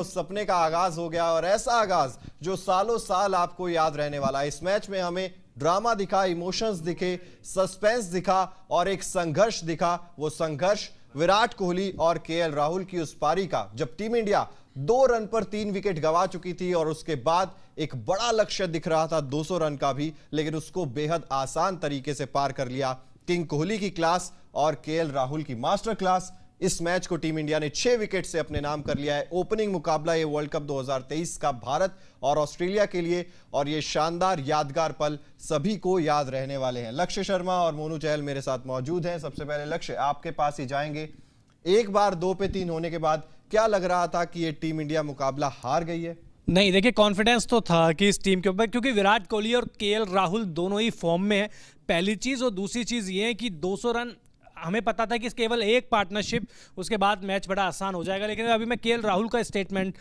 सपने का आगाज हो गया और ऐसा आगाज जो सालों साल आपको याद रहने वाला है। इस मैच में हमें ड्रामा दिखा, इमोशंस दिखे, सस्पेंस दिखा और एक संघर्ष दिखा। वो संघर्ष विराट कोहली और केएल राहुल की उस पारी का, जब टीम इंडिया 2 रन पर 3 विकेट गंवा चुकी थी और उसके बाद एक बड़ा लक्ष्य दिख रहा था 200 रन का भी, लेकिन उसको बेहद आसान तरीके से पार कर लिया। किंग कोहली की क्लास और केएल राहुल की मास्टर क्लास। इस मैच को टीम इंडिया ने 6 विकेट से अपने नाम कर लिया है। ओपनिंग मुकाबला ये वर्ल्ड कप 2023 का भारत और ऑस्ट्रेलिया के लिए, और ये शानदार यादगार पल सभी को याद रहने वाले हैं। लक्ष्य शर्मा और मोनू चहल मेरे साथ मौजूद हैं। सबसे पहले लक्ष्य, आपके पास ही जाएंगे। एक बार 2 पे 3 होने के बाद क्या लग रहा था कि ये टीम इंडिया मुकाबला हार गई है? नहीं, देखिए कॉन्फिडेंस तो था कि इस टीम के ऊपर, क्योंकि विराट कोहली और केएल राहुल दोनों ही फॉर्म में है, पहली चीज़। और दूसरी चीज़ ये है कि 200 रन हमें पता था कि केवल एक पार्टनरशिप, उसके बाद मैच बड़ा आसान हो जाएगा। लेकिन अभी मैं केएल राहुल का स्टेटमेंट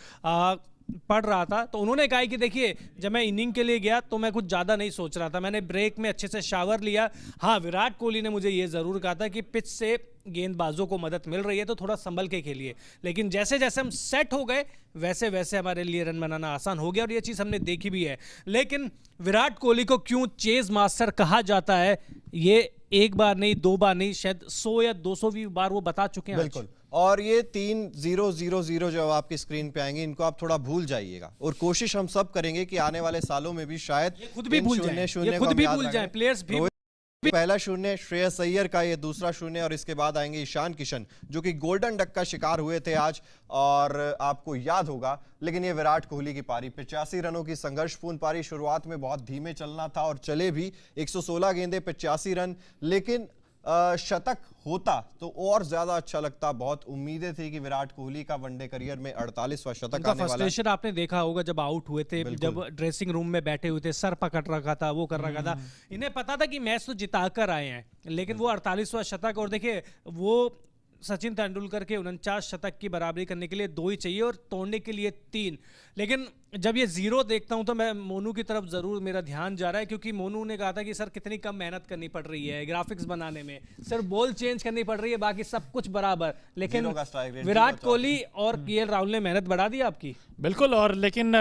पढ़ रहा था तो उन्होंने कहा कि देखिए, जब मैं इनिंग के लिए गया तो मैं कुछ ज़्यादा नहीं सोच रहा था, मैंने ब्रेक में अच्छे से शावर लिया। हाँ, विराट कोहली ने मुझे ये ज़रूर कहा था कि पिच से गेंदबाजों को मदद मिल रही है तो थोड़ा संभल के खेलिए। लेकिन जैसे जैसे हम सेट हो गए वैसे वैसे हमारे लिए रन बनाना आसान हो गया, और ये चीज़ हमने देखी भी है। लेकिन विराट कोहली को क्यों चेज मास्टर कहा जाता है, ये एक बार नहीं, 2 बार नहीं, शायद 100 या 200वीं बार वो बता चुके हैं। बिल्कुल। और ये 3-0-0-0 जो आपकी स्क्रीन पे आएंगे, इनको आप थोड़ा भूल जाइएगा, और कोशिश हम सब करेंगे कि आने वाले सालों में भी शायद खुद भी भूल जाएं, प्लेयर्स भी। पहला 0 श्रेयस अय्यर का, ये दूसरा 0, और इसके बाद आएंगे ईशान किशन जो कि गोल्डन डक का शिकार हुए थे आज, और आपको याद होगा। लेकिन ये विराट कोहली की पारी, 85 रनों की संघर्षपूर्ण पारी। शुरुआत में बहुत धीमे चलना था और चले भी, 116 गेंदे 85 रन, लेकिन शतक होता तो और ज्यादा अच्छा लगता। बहुत उम्मीदें थी कि विराट कोहली का वनडे करियर में 48वां शतक आने वाला है। फ्रस्ट्रेशन आपने देखा होगा जब आउट हुए थे, जब ड्रेसिंग रूम में बैठे हुए थे, सर पकड़ रखा था, वो कर रखा था। इन्हें पता था कि मैच तो जिताकर आए हैं, लेकिन वो 48वां शतक, और देखिए वो सचिन तेंदुलकर के 49 शतक की बराबरी करने के लिए 2 ही चाहिए और तोड़ने के लिए 3। लेकिन जब ये 0 देखता हूं तो मैं मोनू की तरफ जरूर मेरा ध्यान जा रहा है, क्योंकि मोनू ने कहा था कि सर कितनी कम मेहनत करनी पड़ रही है ग्राफिक्स बनाने में, सिर्फ बॉल चेंज करनी पड़ रही है, बाकी सब कुछ बराबर। लेकिन विराट कोहली और केएल राहुल ने मेहनत बढ़ा दी आपकी। बिल्कुल। और लेकिन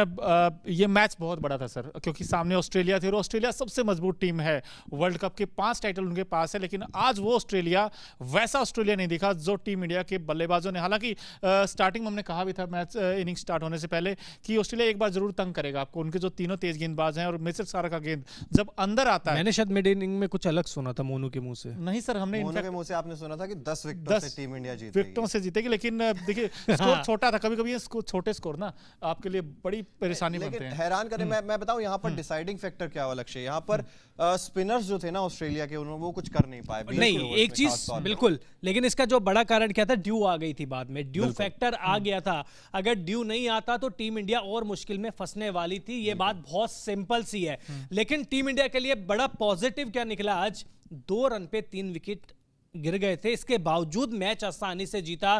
ये मैच बहुत बड़ा था सर, क्योंकि सामने ऑस्ट्रेलिया थी और ऑस्ट्रेलिया सबसे मजबूत टीम है, वर्ल्ड कप के 5 टाइटल उनके पास है। लेकिन आज वो ऑस्ट्रेलिया वैसा ऑस्ट्रेलिया नहीं दिखा जो टीम इंडिया के बल्लेबाजों ने। हालांकि स्टार्टिंग में हमने कहा भी था मैच इनिंग स्टार्ट होने से पहले कि ऑस्ट्रेलिया एक बार जरूर तंग करेगा आपको। उनके जो तीनों तेज गेंदबाज हैं, और मिचेल सारा का गेंद जब अंदर आता है। मैंने शायद मिड इनिंग में कुछ अलग सुना था मोनू के मुंह से। नहीं सर, हमने मोनू के मुंह से आपने सुना था कि 10 विकेटों से टीम इंडिया जीतेगी। विकेटों से जीतेगी, लेकिन देखिए स्कोर छोटा था। कभी-कभी ये छोटे स्कोर ना आपके लिए बड़ी परेशानी बनते हैं, हैरान करें। मैं बताऊं यहाँ पर डिसाइडिंग फैक्टर क्या हुआ लक्ष्य, यहाँ पर स्पिनर्स जो थे ना ऑस्ट्रेलिया के, उन्होंने वो कुछ कर नहीं पाए। नहीं, एक चीज बिल्कुल, लेकिन इसका जो बड़ा कारण क्या था, ड्यू आ गई थी बाद में, ड्यू फैक्टर आ गया था। अगर ड्यू नहीं आता तो टीम इंडिया और मुश्किल में फंसने वाली थी। ये बात बहुत सिंपल सी है। लेकिन टीम इंडिया के लिए बड़ा पॉजिटिव क्या निकला, आज 2 रन पे 3 विकेट गिर गए थे, इसके बावजूद मैच आसानी से जीता।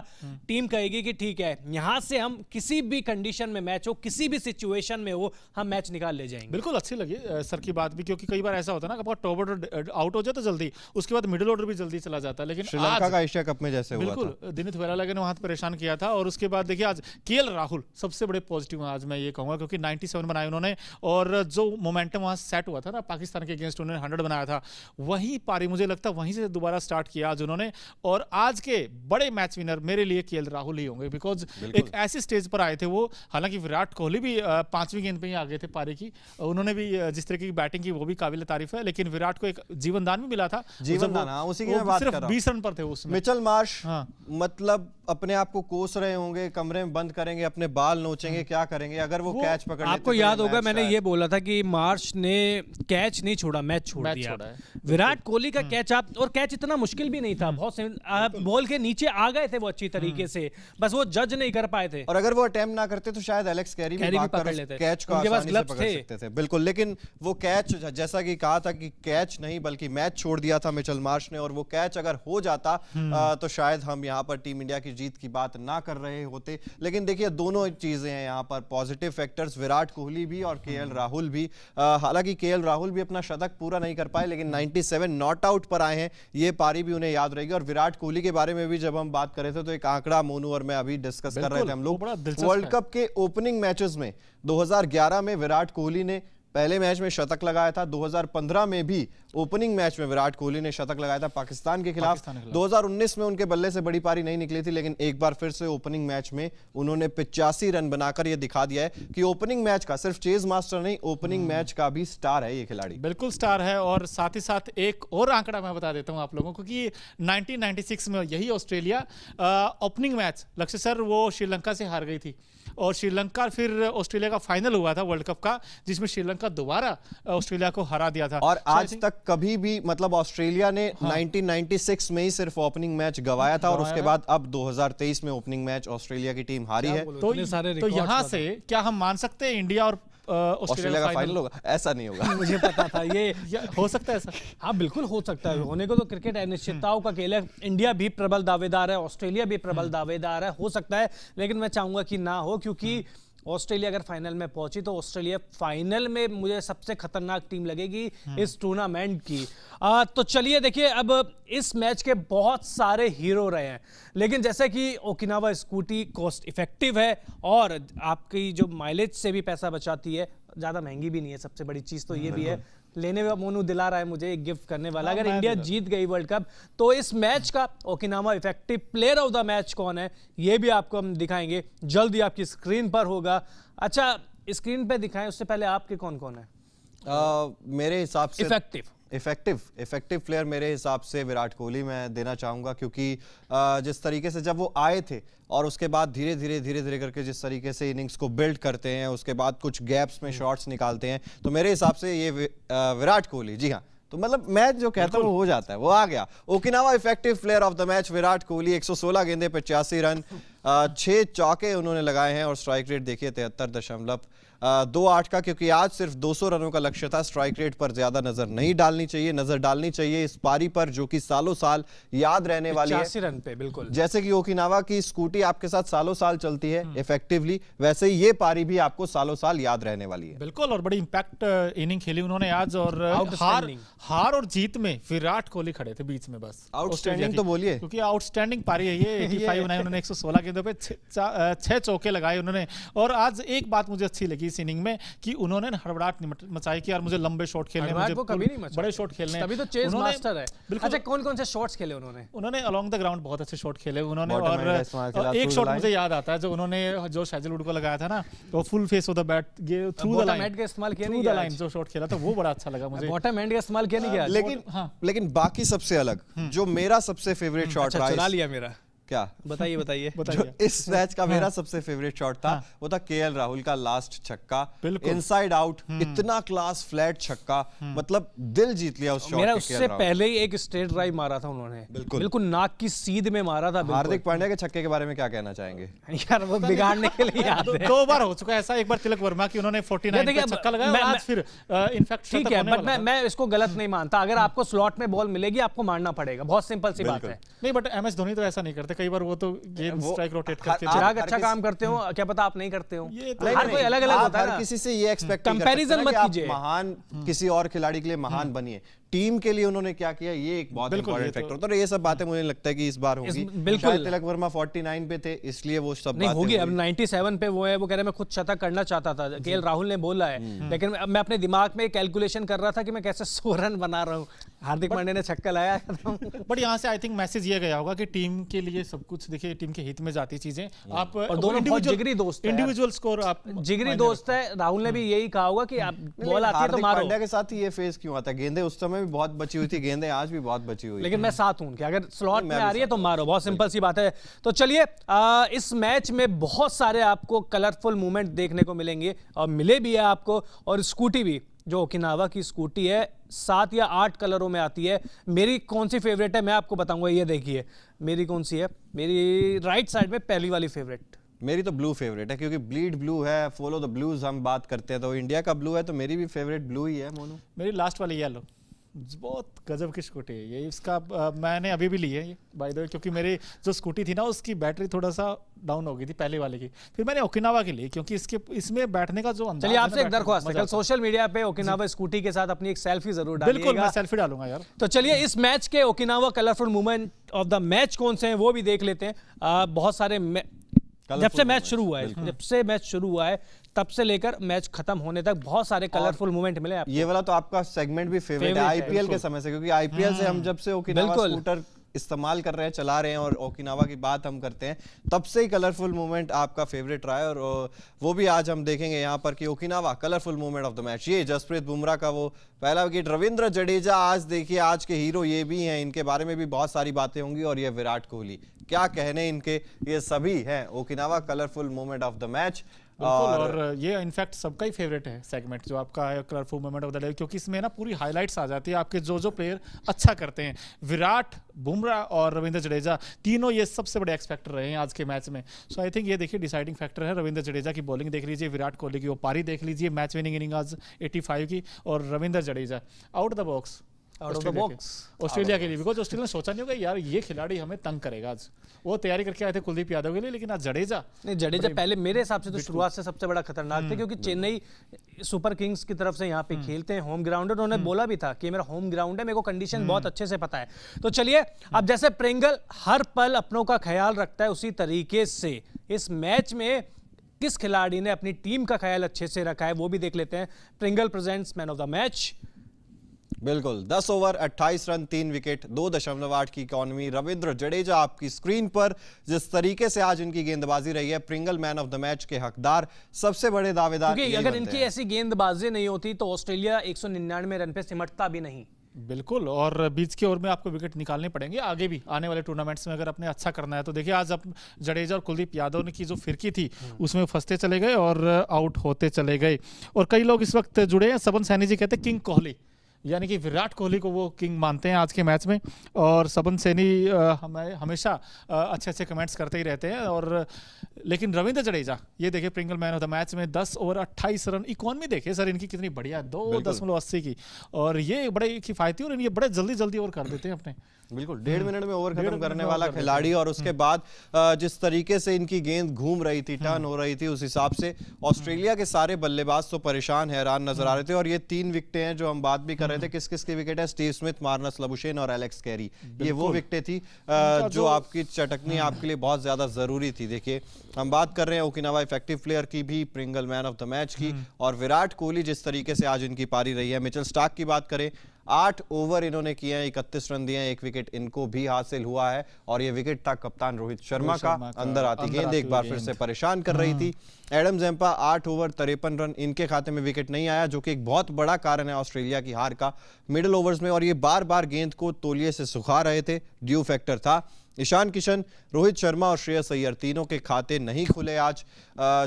टीम कहेगी कि ठीक है, यहां से हम किसी भी कंडीशन में मैच हो, किसी भी सिचुएशन में हो, हम मैच निकाल ले जाएंगे। बिल्कुल अच्छी लगी सर की बात भी, क्योंकि कई बार ऐसा होता है ना कि टॉप ऑर्डर आउट हो जाए तो जल्दी, उसके बाद मिडिल ऑर्डर भी जल्दी चला जाता है। लेकिन श्रीलंका का एशिया कप में जैसे हुआ था, बिल्कुल दिनित वेलालगे ने वहां परेशान किया था। और उसके बाद देखिए आज केएल राहुल सबसे बड़े पॉजिटिव आज मैं ये कहूंगा, क्योंकि 97 बनाए उन्होंने, और जो मोमेंटम वहां सेट हुआ था ना पाकिस्तान के अगेंस्ट, उन्होंने 100 बनाया था, वही पारी मुझे लगता है वहीं से दोबारा स्टार्ट किया आज उन्होंने। और आज के बड़े मैच विनर मेरे लिए केएल राहुल ही होंगे, बिकॉज एक ऐसी स्टेज पर आए थे वो। हालांकि विराट कोहली भी 5वीं गेंद पे ही आ गए थे पारी की, उन्होंने भी जिस तरह की बैटिंग की वो भी काबिल तारीफ है। लेकिन विराट को एक जीवनदान भी मिला था, जीवनदान, उसी की मैं बात कर रहा हूं। 20 रन पर थे उसमें। मिचेल मार्श मतलब अपने आप को कोस रहे होंगे, कमरे में बंद करेंगे, अपने बाल नोचेंगे, क्या करेंगे अगर वो कैच पकड़ लेते। आपको याद होगा मैंने ये बोला था कि मार्श ने कैच नहीं छोड़ा, मैच छोड़ दिया। विराट कोहली का कैच, आप, और कैच इतना मुश्किल भी नहीं था, बहुत बॉल के नीचे आ गए थे वो अच्छी तरीके से, बस वो जज नहीं कर पाए थे। और अगर वो अटेम्प्ट ना करते तो शायद एलेक्स कैरी भी पकड़ लेते, कैच को आसानी से पकड़ सकते थे। बिल्कुल, लेकिन वो कैच, जैसा कि कहा था कि कैच नहीं बल्कि मैच छोड़ दिया था मिचेल मार्श ने, और वो कैच अगर हो जाता तो शायद हम यहाँ पर टीम इंडिया की जीत की बात ना कर रहे होते। लेकिन देखिए दोनों चीजें हैं यहाँ पर पॉजिटिव फैक्टर्स, विराट कोहली भी और केएल राहुल भी। हालांकि केएल राहुल भी अपना शतक पूरा नहीं कर पाए, लेकिन 97 नॉट आउट पर आए हैं। ये पारी भी उन्हें याद रहेगी। और विराट कोहली के बारे में भी जब हम बात कर रहे थे तो एक आंकड़ा मोनू और मैं अभी डिस्कस कर रहे थे हम लोग, वर्ल्ड कप के ओपनिंग मैचेस में 2011 में विराट कोहली ने पहले मैच में शतक लगाया था, 2015 में भी ओपनिंग मैच में विराट कोहली ने शतक लगाया था पाकिस्तान के खिलाफ। 2019 में उनके बल्ले से बड़ी पारी नहीं निकली थी, लेकिन एक बार फिर से ओपनिंग मैच में उन्होंने 85 रन बनाकर यह दिखा दिया है कि ओपनिंग मैच का सिर्फ चेज मास्टर नहीं, ओपनिंग मैच का भी स्टार है ये खिलाड़ी। बिल्कुल स्टार है। और साथ ही साथ एक और आंकड़ा मैं बता देता हूं आप लोगों को कि 1996 में यही ऑस्ट्रेलिया ओपनिंग मैच, लक्ष्य सर, वो श्रीलंका से हार गई थी और श्रीलंका फिर ऑस्ट्रेलिया का फाइनल हुआ था वर्ल्ड कप का, जिसमें श्रीलंका दोबारा ऑस्ट्रेलिया को हरा दिया था। और आज तक कभी भी मतलब ऑस्ट्रेलिया ने 1996 में ही सिर्फ ओपनिंग मैच गवाया था और उसके बाद अब 2023 में ओपनिंग मैच ऑस्ट्रेलिया की टीम हारी है। तो यहाँ से क्या हम मान सकते हैं इंडिया और ऑस्ट्रेलिया का फाइनल होगा? ऐसा नहीं होगा। मुझे पता था ये हो सकता है ऐसा। हाँ बिल्कुल हो सकता है, होने को तो क्रिकेट अनिश्चितताओं का खेल है। इंडिया भी प्रबल दावेदार है, ऑस्ट्रेलिया भी प्रबल दावेदार है, हो सकता है, लेकिन मैं चाहूंगा कि ना हो, क्योंकि ऑस्ट्रेलिया अगर फाइनल में पहुंची तो ऑस्ट्रेलिया फाइनल में मुझे सबसे खतरनाक टीम लगेगी इस टूर्नामेंट की। तो चलिए देखिए, अब इस मैच के बहुत सारे हीरो रहे हैं, लेकिन जैसे कि ओकिनावा स्कूटी कॉस्ट इफेक्टिव है और आपकी जो माइलेज से भी पैसा बचाती है, ज़्यादा महंगी भी नहीं है। सबसे बड़ी चीज़ तो ये भी है, लेने में मोनू दिला रहा है मुझे एक गिफ्ट करने वाला। अगर इंडिया जीत गई वर्ल्ड कप तो इस मैच का Okinawa effective player of the match कौन है ये भी आपको हम दिखाएंगे, जल्दी आपकी स्क्रीन पर होगा। अच्छा, स्क्रीन पे दिखाएं उससे पहले आपके कौन कौन है मेरे हिसाब से इफेक्टिव प्लेयर मेरे हिसाब से विराट कोहली मैं देना चाहूंगा, क्योंकि जिस तरीके से जब वो आए थे और उसके बाद धीरे धीरे करके जिस तरीके से इनिंग्स को बिल्ड करते हैं, उसके बाद कुछ गैप्स में शॉट्स निकालते हैं, तो मेरे हिसाब से ये विराट कोहली, जी हाँ, तो मतलब मैच जो कहता हूँ वो हो जाता है, वो आ गया। Okinawa effective player of the match Virat Kohli, 116 गेंदे 85 रन, 6 चौके उन्होंने लगाए हैं और स्ट्राइक रेट देखिए 73.28 का, क्योंकि आज सिर्फ 200 रनों का लक्ष्य था। स्ट्राइक रेट पर ज्यादा नजर नहीं डालनी चाहिए, नजर डालनी चाहिए इस पारी पर जो कि सालों साल याद रहने वाली है। 85 रन पे बिल्कुल, जैसे कि ओकिनावा की स्कूटी आपके साथ सालों साल चलती है इफेक्टिवली, वैसे ही ये पारी भी आपको सालों साल याद रहने वाली है। बिल्कुल, और बड़ी इंपैक्ट इनिंग खेली उन्होंने आज, और हार और जीत में विराट कोहली खड़े थे बीच में बस। आउटस्टैंडिंग तो बोलिए, क्योंकि आउटस्टैंडिंग पारी है ये। 85 बनाई उन्होंने, 116 गेंदों पे 6 चौके लगाए उन्होंने। और आज एक बात मुझे अच्छी लगी इस इनिंग में कि उन्होंने हड़बड़ाहट मचाई कि यार मुझे लंबे शॉट खेलने, मुझे कभी नहीं बड़े शॉट खेलने, तभी तो चेज मास्टर है। अच्छा, कौन-कौन से शॉट्स खेले उन्होंने अलोंग द ग्राउंड बहुत अच्छे शॉट खेले उन्होंने। और एक शॉट मुझे याद आता है जो उन्होंने जो शार्दुल को लगाया था ना, वो full face of the bat through the line का इस्तेमाल किया, नहीं लाइन जो शॉट खेला था वो बड़ा अच्छा लगा मुझे। बॉटम एंड का इस्तेमाल किया नहीं किया, लेकिन बाकी सबसे अलग जो मेरा सबसे फेवरेट शॉट रहा, चुरा लिया मेरा, क्या बताइए जो इस मैच का मेरा सबसे फेवरेट शॉट था वो था केएल राहुल का लास्ट छक्का, इनसाइड आउट, इतना क्लास फ्लैट छक्का, मतलब दिल जीत लिया उस शॉट। मेरा उससे पहले ही एक स्ट्रेट ड्राइव मारा था उन्होंने, बिल्कुल नाक की सीध में मारा था। हार्दिक पांड्या के छक्के के बारे में क्या कहना चाहेंगे? यार वो बिगाड़ने के लिए आते हैं। 2 बार हो चुका है ऐसा, एक बार तिलक वर्मा की उन्होंने 49 पे छक्का लगाया, आज फिर इनफैक्ट ठीक है, बट मैं इसको गलत नहीं मानता। अगर आपको स्लॉट में बॉल मिलेगी आपको मारना पड़ेगा, बहुत सिंपल सी बात है। नहीं, बट एमएस धोनी तो ऐसा नहीं करते, कई बार वो तो गेम स्ट्राइक रोटेट करके। चिराग अच्छा काम करते हो, क्या पता आप नहीं करते हो, हर कोई अलग अलग होता है ना। किसी से ये एक्सपेक्ट कंपैरिजन मत कीजिए, महान किसी और खिलाड़ी के लिए महान बनिए, टीम के लिए उन्होंने क्या किया ये एक बहुत इंपॉर्टेंट फैक्टर होता है। ये सब बातें मुझे लगता है कि इस बार होगी। बिल्कुल, तिलक वर्मा 49 पे थे इसलिए वो सब नहीं होगी। अब 97 पे वो है, वो कह रहे मैं खुद शतक करना चाहता था, केएल राहुल ने बोला है, लेकिन मैं अपने दिमाग में कैलकुलेशन कर रहा था कि मैं कैसे 100 रन बना रहा हूँ। हार्दिक पांड्या ने छक्का लगाया। बट यहाँ से आई थिंक मैसेज ये गया होगा कि टीम के लिए सब कुछ, देखिए टीम के हित में जाती चीजें आप, और दोनों बहुत जिगरी दोस्त हैं, इंडिविजुअल स्कोर आप जिगरी दोस्त है। राहुल ने भी यही कहा होगा कि आप बॉल आती है तो मारो। पांड्या के साथ ही ये फेज क्यों आता है? गेंदें उस समय भी बहुत बची हुई थी, गेंदें आज भी बहुत बची हुई, लेकिन मैं साथ हूं कि अगर स्लॉट में आ रही है तो मारो, बहुत सिंपल सी बात है। तो चलिए, इस मैच में बहुत सारे आपको कलरफुल मूवमेंट देखने को मिलेंगे और मिले भी है आपको। और स्कूटी भी, जो ओकिनावा की स्कूटी है, 7 या 8 कलरों में आती है। मेरी कौन सी फेवरेट है मैं आपको बताऊंगा, ये देखिए मेरी कौन सी है। मेरी राइट साइड में पहली वाली फेवरेट, मेरी तो ब्लू फेवरेट है, क्योंकि ब्लीड ब्लू है, फॉलो द ब्लूज हम बात करते हैं तो इंडिया का ब्लू है, तो मेरी भी फेवरेट ब्लू ही है मोनू। मेरी लास्ट वाली येलो। बहुत गजब की स्कूटी है ये। इसका मैंने अभी भी ली है ये बाय द वे, क्योंकि मेरी जो स्कूटी थी ना उसकी बैटरी थोड़ा सा डाउन हो गई थी पहले वाले की, फिर मैंने ओकिनावा की ली क्योंकि इसमें बैठने का जो अंदाज चलिए है ना, आपसे एक बैठने का दरख्वास्त है, मजा कल आता सोशल मीडिया पे ओकिनावा स्कूटी के साथ अपनी एक सेल्फी जरूर है। बिल्कुल, मैं डालिएगा। सेल्फी डालूंगा यार। तो चलिए इस मैच के Okinawa colourful moment of the match कौन से हैं वो भी देख लेते हैं। बहुत सारे जब से मैच शुरू हुआ है तब से लेकर मैच खत्म होने तक बहुत सारे कलरफुल मोमेंट मिले आपको। ये वाला तो आपका सेगमेंट भी फेवरेट है आईपीएल के समय से, क्योंकि आईपीएल से हम जब से ओकिनावा स्कूटर इस्तेमाल कर रहे हैं, चला रहे हैं और ओकिनावा की बात हम करते हैं, तब से ही कलरफुल मोमेंट आपका फेवरेट रहा है। और वो भी आज हम देखेंगे यहाँ पर कि Okinawa colourful moment of the match, ये जसप्रीत बुमराह का वो पहला विकेट, रविंद्र जडेजा आज देखिए आज के हीरो ये भी हैं, इनके बारे में भी बहुत सारी बातें होंगी, और ये विराट कोहली क्या कहने इनके, ये सभी हैं Okinawa colourful moment of the match. और ये इनफैक्ट सबका ही फेवरेट है सेगमेंट जो आपका है colourful moment of the day, क्योंकि इसमें ना पूरी हाइलाइट्स आ जाती है आपके जो प्लेयर अच्छा करते हैं। विराट, बुमराह और रविंद्र जडेजा तीनों ये सबसे बड़े एक्स फैक्टर रहे हैं आज के मैच में। सो आई थिंक ये देखिए डिसाइडिंग फैक्टर है। रविंद्र जडेजा की बॉलिंग देख लीजिए, विराट कोहली की वो पारी देख लीजिए, मैच विनिंग इनिंग आज 85 की, और Ravindra Jadeja out the box Australia के लिए, बिकॉज ऑस्ट्रेलिया ने सोचा नहीं होगा यार ये खिलाड़ी हमें तंग करेगा। आज वो तैयारी करके आए थे कुलदीप यादव के लिए, लेकिन आज जडेजा पहले मेरे हिसाब से तो शुरुआत से सबसे बड़ा खतरनाक थे, क्योंकि चेन्नई सुपर किंग्स की तरफ से यहाँ पे खेलते हैं, होम ग्राउंड है, उन्होंने बोला भी था कि मेरा होम ग्राउंड है, मेरे को कंडीशन बहुत अच्छे से पता है। तो चलिए अब जैसे प्रिंगल हर पल अपनों का ख्याल रखता है, उसी तरीके से इस मैच में किस खिलाड़ी ने अपनी टीम का ख्याल अच्छे से रखा है वो भी देख लेते हैं। Pringle presents man of the match. बिल्कुल 10 ओवर 28 रन 3 विकेट 2.8 की इकॉनमी। रविंद्र जडेजा आपकी स्क्रीन पर जिस तरीके से आज इनकी गेंदबाजी रही है, Pringle man of the match के हकदार, सबसे बड़े दावेदार। क्योंकि अगर इनकी ऐसी गेंदबाजी नहीं होती तो ऑस्ट्रेलिया 199 रन पे सिमटता भी नहीं। बिल्कुल, और बीच के ओवर में आपको विकेट निकालने पड़ेंगे आगे भी आने वाले टूर्नामेंट्स में अगर अपने अच्छा करना है तो। देखिए आज अब जडेजा और कुलदीप यादव ने की जो फिरकी थी उसमें फंसते चले गए और आउट होते चले गए। और कई लोग इस वक्त जुड़े हैं, सबन सैनी जी कहते हैं किंग कोहली, यानी कि विराट कोहली को वो किंग मानते हैं आज के मैच में। और सबन सैनी हमें हमेशा अच्छे अच्छे कमेंट्स करते ही रहते हैं। और लेकिन रविंद्र जडेजा ये देखिए Pringle man of the match में 10 ओवर 28 रन, इकॉनमी देखिए सर इनकी कितनी बढ़िया 2.80 की, और ये बड़े किफायती और ये बड़े जल्दी जल्दी ओवर कर देते हैं अपने। बिल्कुल 1.5 मिनट में ओवर खत्म करने वाला खिलाड़ी। और उसके बाद जिस तरीके से इनकी गेंद घूम रही थी, टर्न हो रही थी, उस हिसाब से ऑस्ट्रेलिया के सारे बल्लेबाज तो परेशान हैरान नजर आ रहे थे। और ये 3 विकेटें हैं जो हम बात भी कर रहे थे, किस किस की विकेट है, स्टीव स्मिथ, मार्नस लबुशेन और एलेक्स कैरी, ये वो विकेटें थी जो आपकी चटकनी आपके लिए बहुत ज्यादा जरूरी थी। देखिए हम बात कर रहे हैं ओकिनावा इफेक्टिव प्लेयर की भी, Pringle man of the match की, और विराट कोहली जिस तरीके से आज इनकी पारी रही है। मिचेल स्टार्क की बात करें, 8 ओवर इन्होंने किए हैं, 31 रन दिए हैं, 1 विकेट इनको भी हासिल हुआ है। और ये विकेट था कप्तान रोहित शर्मा का, अंदर आती गेंद एक बार फिर से परेशान कर रही थी। एडम ज़ेम्पा 8 ओवर 53 रन, इनके खाते में विकेट नहीं आया, जो कि एक बहुत बड़ा कारण है ऑस्ट्रेलिया की हार का मिडिल ओवर्स में। और ये बार बार गेंद को तौलिए से सुखा रहे थे, ड्यू फैक्टर था। ईशान किशन, रोहित शर्मा और श्रेयस अय्यर तीनों के खाते नहीं खुले आज,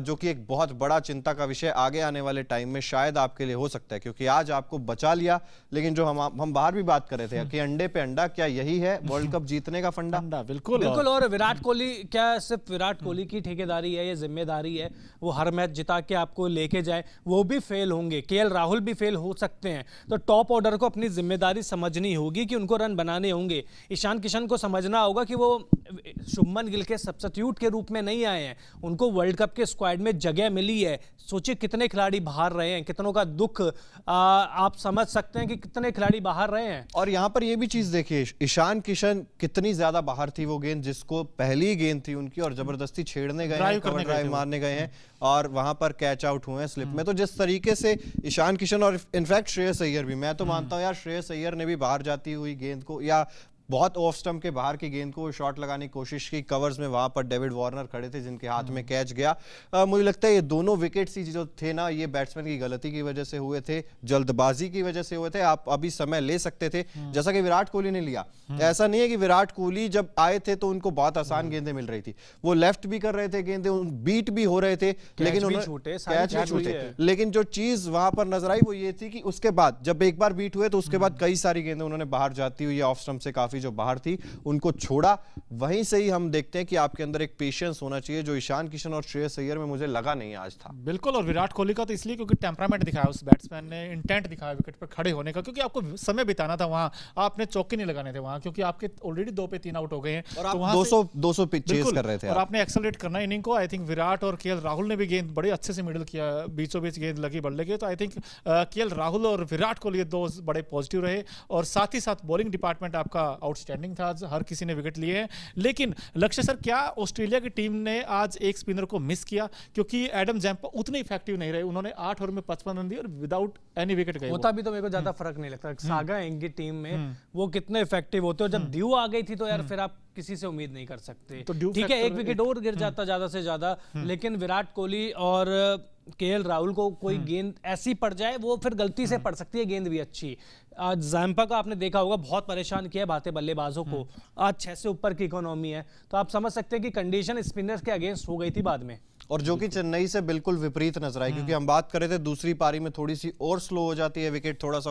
जो कि एक बहुत बड़ा चिंता का विषय आगे आने वाले टाइम में शायद आपके लिए हो सकता है, क्योंकि आज आपको बचा लिया। लेकिन जो हम बाहर भी बात कर रहे थे कि अंडे पे अंडा, क्या यही है वर्ल्ड कप जीतने का फंडा? बिल्कुल। और विराट कोहली, क्या सिर्फ विराट कोहली की ठेकेदारी है, ये जिम्मेदारी है वो हर मैच जिता के आपको लेके जाए? वो भी फेल होंगे, केएल राहुल भी फेल हो सकते हैं। तो टॉप ऑर्डर को अपनी जिम्मेदारी समझनी होगी कि उनको रन बनाने होंगे। ईशान किशन को समझना होगा कि वो शुभमन गिल के सब्स्टिट्यूट के रूप में नहीं आए हैं, उनको वर्ल्ड कप के स्क्वाड में जगह मिली है। सोचिए कितने खिलाड़ी बाहर रहे हैं, कितनों का दुख आप समझ सकते हैं कि कितने खिलाड़ी बाहर रहे हैं। और यहां पर ये भी चीज देखिए, ईशान किशन कितनी ज्यादा बाहर थी वो गेंद, जिसको पहली गेंद थी उनकी और जबरदस्ती छेड़ने गए हैं, कवर ड्राइव मारने गए हैं और वहां पर कैच आउट हुए हैं स्लिप में। तो जिस तरीके से ईशान किशन और इनफैक्ट श्रेयस अय्यर भी, मैं तो मानता हूं यार श्रेयस अय्यर ने भी बाहर जाती हुई गेंद को या बहुत ऑफ स्टंप के बाहर की गेंद को शॉट लगाने की कोशिश की। कवर्स में वहां पर डेविड वार्नर खड़े थे जिनके हाथ में कैच गया। मुझे लगता है ये दोनों विकेट्स ही जो थे ना, ये बैट्समैन की गलती की वजह से हुए थे, जल्दबाजी की वजह से हुए थे। आप अभी समय ले सकते थे, जैसा कि विराट कोहली ने लिया। ऐसा नहीं है कि विराट कोहली जब आए थे तो उनको बहुत आसान गेंदें मिल रही थी, वो लेफ्ट भी कर रहे थे गेंदें, बीट भी हो रहे थे, लेकिन कैच भी छूटे। लेकिन जो चीज वहां पर नजर आई वो ये थी कि उसके बाद जब एक बार बीट हुए तो उसके बाद कई सारी गेंदें उन्होंने बाहर जाती हुई ऑफ स्टंप से काफी जो बाहर थी उनको छोड़ा। वहीं से ही हम देखते हैं कि आपके अंदर एक पेशेंस होना चाहिए, जो ईशान किशन और श्रेयस अय्यर में मुझे लगा नहीं आज था। बिल्कुल, और विराट कोहली का तो इसलिए क्योंकि टेम्परामेंट दिखाया उस बैट्समैन ने, इंटेंट दिखाया विकेट पर खड़े होने का, क्योंकि आपको समय बिताना था वहां, आपने चौके नहीं लगाने थे वहां, क्योंकि आपके ऑलरेडी 2 पे 3 आउट हो गए हैं और आप तो वहां 200 पे चेस कर रहे थे और आपने एक्सेलरेट करना इनिंग को। आई थिंक विराट और केएल राहुल ने भी गेंद बड़े अच्छे से मिडल किया, बीचों बीच गेंद लगी बल्ले के, तो आई थिंक केएल राहुल और विराट कोहली ये 2 बड़े पॉजिटिव रहे। और साथ ही साथ बॉलिंग डिपार्टमेंट आपका आउटस्टैंडिंग था, आज हर किसी ने विकेट लिए हैं। लेकिन लक्ष्य सर, क्या ऑस्ट्रेलिया की टीम ने आज एक स्पिनर को मिस किया? क्योंकि एडम जैम्पा उतने इफेक्टिव नहीं रहे, उन्होंने 8 ओवर में 55 रन दिए और विदाउट एनी विकेट गए। होता भी तो मेरे को ज्यादा फर्क नहीं लगता, सागा इनकी टीम में वो कितने इफेक्टिव होते, और जब ड्यू आ गई थी तो यार फिर आप किसी से उम्मीद नहीं कर सकते। तो ड्यू ठीक है, एक फैक्टर विकेट और गिर जाता ज्यादा से ज्यादा, लेकिन विराट कोहली और केएल राहुल को कोई गेंद ऐसी पड़ जाए, वो फिर गलती से पड़ सकती है गेंद भी अच्छी। आज जैम्पा का आपने देखा होगा, बहुत परेशान किया है भारतीय बल्लेबाजों को। आज 6 से ऊपर की इकोनॉमी है, तो आप समझ सकते हैं कि कंडीशन स्पिनर्स के अगेंस्ट हो गई थी बाद में, और जो कि चेन्नई से बिल्कुल विपरीत नजर आई, क्योंकि हम बात कर रहे थे दूसरी पारी में थोड़ी सी और स्लो हो जाती है विकेट, थोड़ा सा